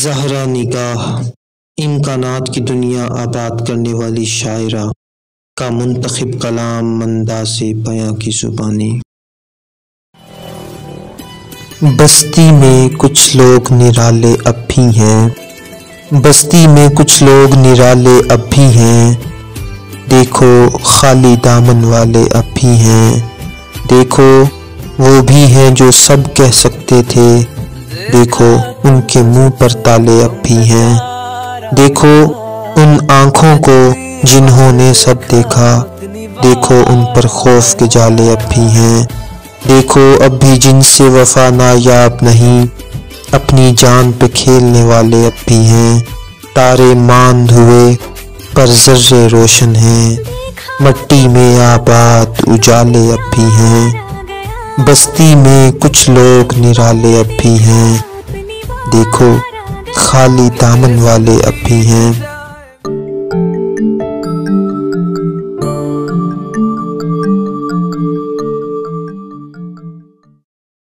زہرا نگاہ امکانات کی دنیا آباد کرنے والی شاعرہ کا منتخب کلام انداز بیاں کی زبانی۔ بستی میں کچھ لوگ نرالے اب بھی ہیں، بستی میں کچھ لوگ نرالے اب بھی ہیں، دیکھو خالی دامن والے اب بھی ہیں، دیکھو وہ بھی ہیں جو سب کہہ سکتے تھے، دیکھو ان کے منہ پر تالے اب بھی ہیں، دیکھو ان آنکھوں کو جنہوں نے سب دیکھا، دیکھو ان پر خوف کے جالے اب بھی ہیں، دیکھو اب بھی جن سے وفا نایاب نہیں، اپنی جان پہ کھیلنے والے اب بھی ہیں، تارے ماند ہوئے پر ذرے روشن ہیں، مٹی میں آباد اجالے اب بھی ہیں، بستی میں کچھ لوگ نرالے اب بھی ہیں، دیکھو خالی دامن والے اب بھی ہیں۔